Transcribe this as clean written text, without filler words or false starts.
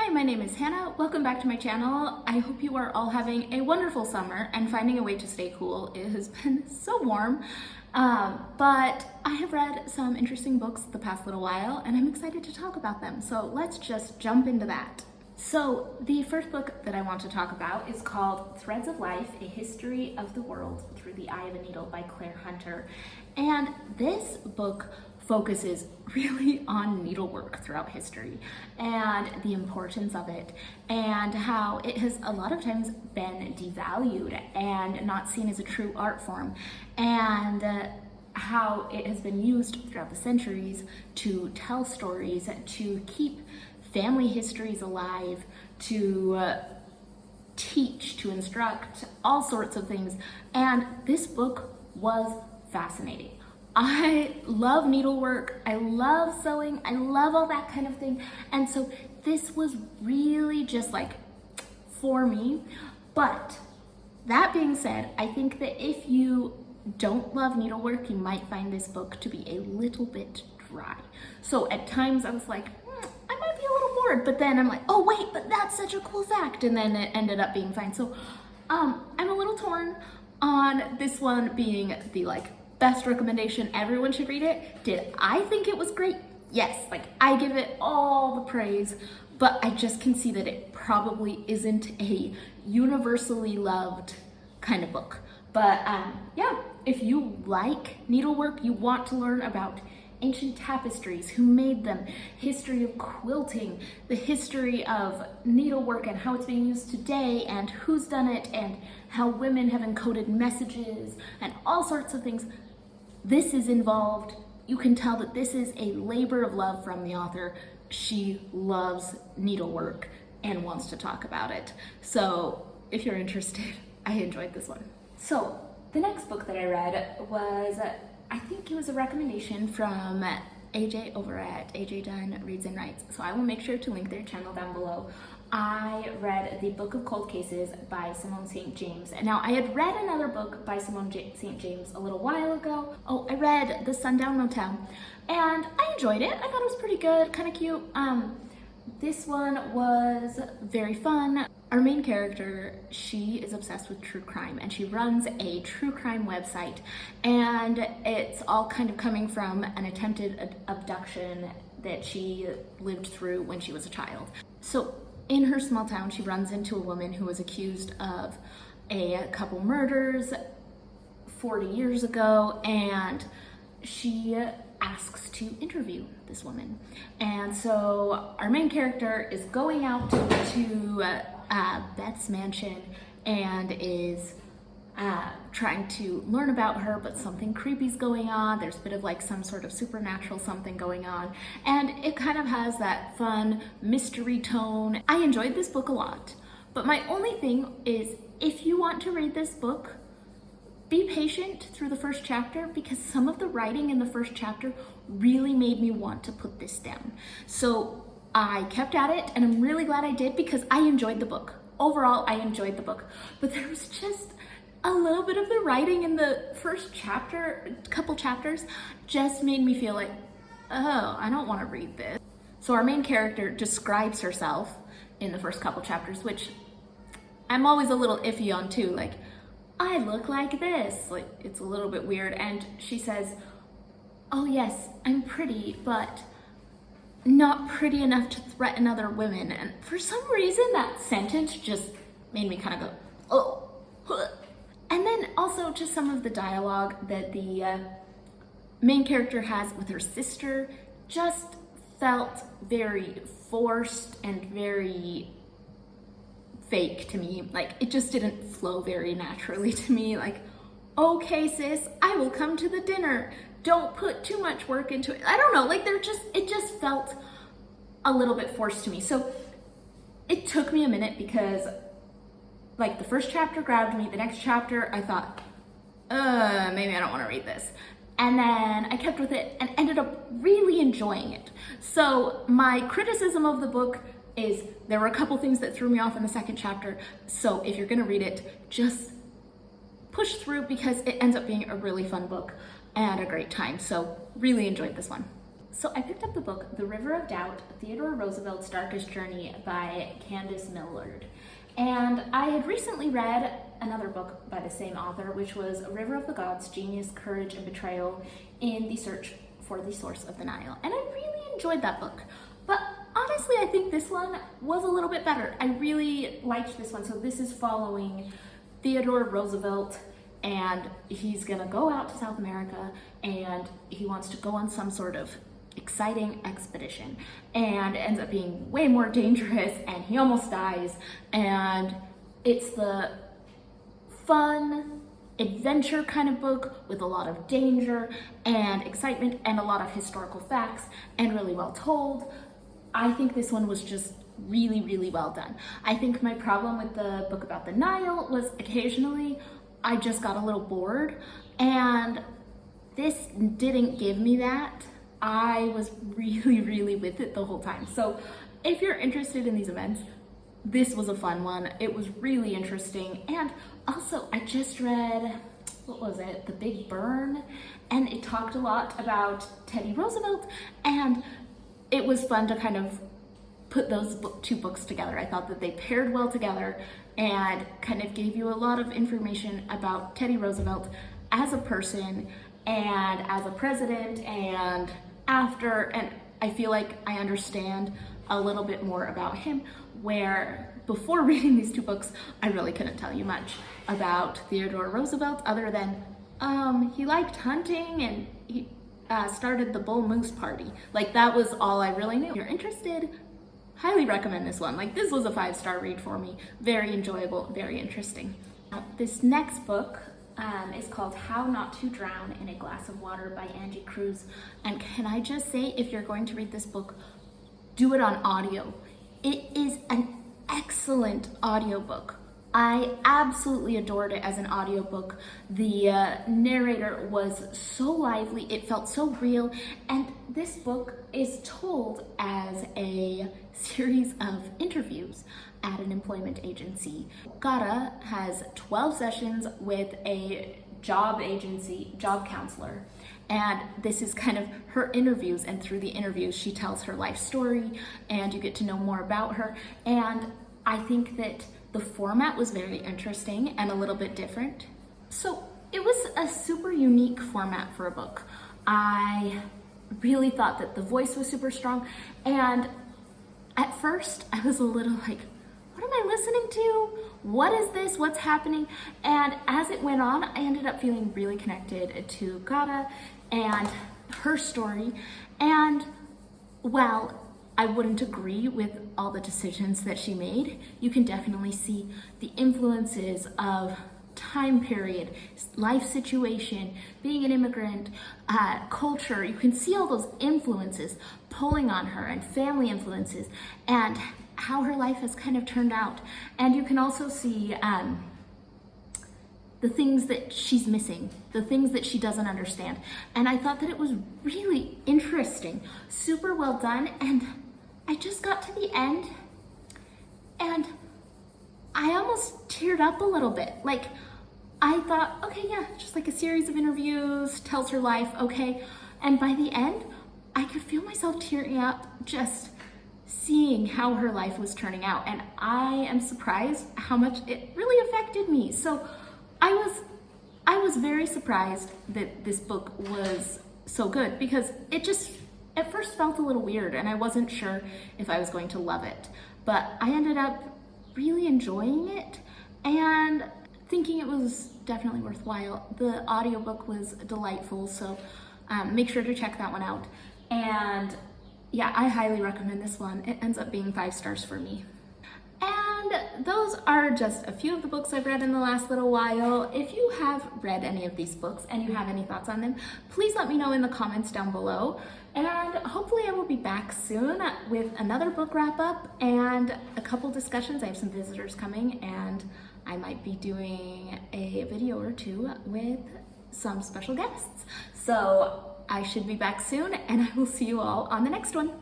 Hi, my name is Hannah. Welcome back to my channel. I hope you are all having a wonderful summer and finding a way to stay cool. It has been so warm, but I have read some interesting books the past little while and I'm excited to talk about them. So let's just jump into that. So the first book that I want to talk about is called Threads of Life, A History of the World Through the Eye of a Needle by Claire Hunter. And this book focuses really on needlework throughout history and the importance of it and how it has a lot of times been devalued and not seen as a true art form, and how it has been used throughout the centuries to tell stories, to keep family histories alive, to teach, to instruct, all sorts of things. And this book was fascinating. I love needlework, I love sewing, I love all that kind of thing. And so this was really just like for me. But that being said, I think that if you don't love needlework, you might find this book to be a little bit dry. So at times I was like, I might be a little bored, but then I'm like, oh wait, but that's such a cool fact. And then it ended up being fine. So I'm a little torn on this one being the best recommendation, everyone should read it. Did I think it was great? Yes, I give it all the praise, but I just can see that it probably isn't a universally loved kind of book. But yeah, if you like needlework, you want to learn about ancient tapestries, who made them, history of quilting, the history of needlework and how it's being used today and who's done it and how women have encoded messages and all sorts of things. This is involved. You can tell that this is a labor of love from the author. She loves needlework and wants to talk about it. So if you're interested, I enjoyed this one. So the next book that I read was, I think it was a recommendation from AJ over at AJ Dunn Reads and Writes. So I will make sure to link their channel down below. I read The Book of Cold Cases by Simone St. James. And now I had read another book by Simone St. James a little while ago. Oh, I read The Sundown Motel and I enjoyed it. I thought it was pretty good, kind of cute. This one was very fun. Our main character, she is obsessed with true crime and she runs a true crime website, and it's all kind of coming from an attempted abduction that she lived through when she was a child. So in her small town, she runs into a woman who was accused of a couple murders 40 years ago, and she asks to interview this woman. And so our main character is going out to Beth's mansion and is trying to learn about her, but something creepy's going on. There's a bit of some sort of supernatural something going on, and it kind of has that fun mystery tone. I enjoyed this book a lot, but my only thing is, if you want to read this book, be patient through the first chapter, because some of the writing in the first chapter really made me want to put this down. So I kept at it, and I'm really glad I did because I enjoyed the book. Overall, I enjoyed the book, but there was just a little bit of the writing in the first chapter, couple chapters, just made me feel like, oh, I don't want to read this. So our main character describes herself in the first couple chapters, which I'm always a little iffy on too. I look like this. It's a little bit weird. And she says, oh yes, I'm pretty, but not pretty enough to threaten other women. And for some reason, that sentence just made me kind of go, oh. Huh. And then also just some of the dialogue that the main character has with her sister just felt very forced and very fake to me. It just didn't flow very naturally to me. Okay sis, I will come to the dinner. Don't put too much work into it. I don't know, it just felt a little bit forced to me. So it took me a minute because the first chapter grabbed me, the next chapter I thought, maybe I don't want to read this. And then I kept with it and ended up really enjoying it. So my criticism of the book is there were a couple things that threw me off in the second chapter. So if you're gonna read it, just push through because it ends up being a really fun book and a great time. So really enjoyed this one. So I picked up the book, The River of Doubt, Theodore Roosevelt's Darkest Journey by Candace Millard. And I had recently read another book by the same author, which was A River of the Gods, Genius, Courage, and Betrayal in the Search for the Source of the Nile. And I really enjoyed that book. But honestly, I think this one was a little bit better. I really liked this one. So this is following Theodore Roosevelt, and he's gonna go out to South America, and he wants to go on some sort of exciting expedition, and ends up being way more dangerous, and he almost dies. And it's the fun adventure kind of book with a lot of danger and excitement and a lot of historical facts and really well told. I think this one was just really, really well done. I think my problem with the book about the Nile was occasionally I just got a little bored, and this didn't give me that. I was really, really with it the whole time. So if you're interested in these events, this was a fun one. It was really interesting. And also I just read, what was it? The Big Burn. And it talked a lot about Teddy Roosevelt, and it was fun to kind of put those two books together. I thought that they paired well together and kind of gave you a lot of information about Teddy Roosevelt as a person and as a president and after, and I feel like I understand a little bit more about him, where before reading these two books, I really couldn't tell you much about Theodore Roosevelt other than he liked hunting and he started the Bull Moose Party. Like, that was all I really knew. If you're interested, highly recommend this one. Like, this was a 5-star read for me. Very enjoyable, very interesting. This next book is called How Not to Drown in a Glass of Water by Angie Cruz. And can I just say, if you're going to read this book, do it on audio. It is an excellent audiobook. I absolutely adored it as an audiobook. The narrator was so lively, it felt so real, and this book is told as a series of interviews at an employment agency. Gata has 12 sessions with a job counselor, and this is kind of her interviews, and through the interviews she tells her life story and you get to know more about her. And I think that the format was very interesting and a little bit different. So it was a super unique format for a book. I really thought that the voice was super strong, and at first I was a little like, what am I listening to? What is this? What's happening? And as it went on, I ended up feeling really connected to Gata and her story. And while I wouldn't agree with all the decisions that she made, you can definitely see the influences of time period, life situation, being an immigrant, culture. You can see all those influences pulling on her, and family influences, and how her life has kind of turned out. And you can also see the things that she's missing, the things that she doesn't understand. And I thought that it was really interesting, super well done. And I just got to the end and I almost teared up a little bit. Like, I thought, okay, yeah, just like a series of interviews, tells her life, okay. And by the end, I could feel myself tearing up just seeing how her life was turning out. And I am surprised how much it really affected me. So I was very surprised that this book was so good, because it just at first felt a little weird and I wasn't sure if I was going to love it. But I ended up really enjoying it and thinking it was definitely worthwhile. The audiobook was delightful, so make sure to check that one out. And yeah, I highly recommend this one. It ends up being 5 stars for me. And those are just a few of the books I've read in the last little while. If you have read any of these books and you have any thoughts on them, please let me know in the comments down below. And hopefully I will be back soon with another book wrap up and a couple discussions. I have some visitors coming and I might be doing a video or two with some special guests. So I should be back soon, and I will see you all on the next one.